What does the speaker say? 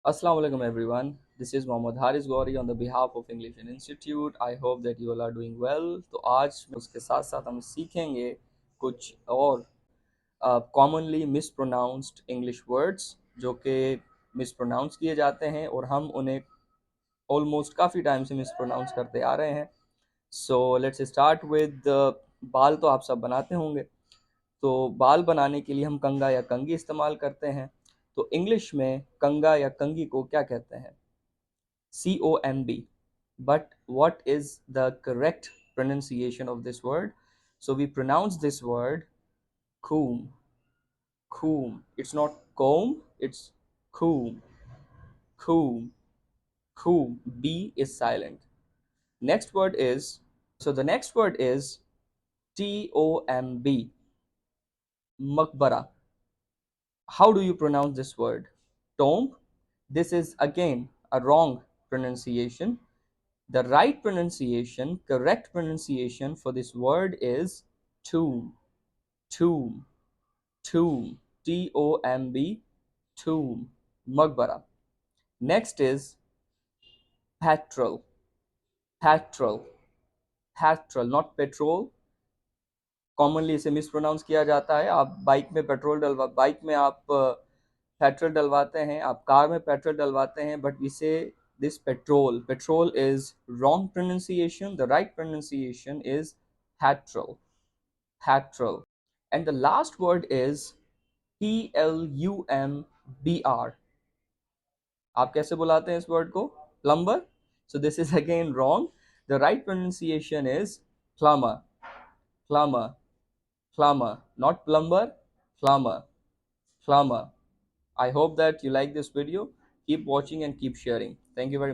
Assalamu alaikum everyone. This is Mohammad Haris Gauri on the behalf of English Institute. I hope that you all are doing well. तो आज उसके साथ साथ हम सीखेंगे कुछ और commonly mispronounced English words जो कि mispronounce किए जाते हैं और हम उन्हें almost काफ़ी टाइम से mispronounce करते आ रहे हैं. So let's start with बाल तो आप सब बनाते होंगे. तो बाल बनाने के लिए हम कंघा या कंघी इस्तेमाल करते हैं. तो इंग्लिश में कंघा या कंघी को क्या कहते हैं? COMB. But what is the correct pronunciation of this word? So we pronounce this word coom. Coom. It's not comb, it's coom. Coom. Coom. B is silent. Next word is, so the next word is TOMB. Makbara. How do you pronounce this word? Tomb. This is again a wrong pronunciation. The right pronunciation, correct pronunciation for this word is tomb, tomb, tomb, TOMB, tomb, Magbara. Next is petrol, petrol, petrol, not petrol. Commonly इसे mispronounce किया जाता है. आप bike में petrol डलवा bike में आप petrol डलवाते हैं, आप कार में पेट्रोल डलवाते हैं, बट इसे this petrol is wrong pronunciation. The right pronunciation is petrol, petrol. And the last word is PLUMBR. आप कैसे बुलाते हैं इस वर्ड को? Plumber. So this is again wrong. The right pronunciation is plumber, plumber, plumber, not plumber, plumber, plumber. I hope that you like this video. Keep watching and keep sharing. Thank you very much.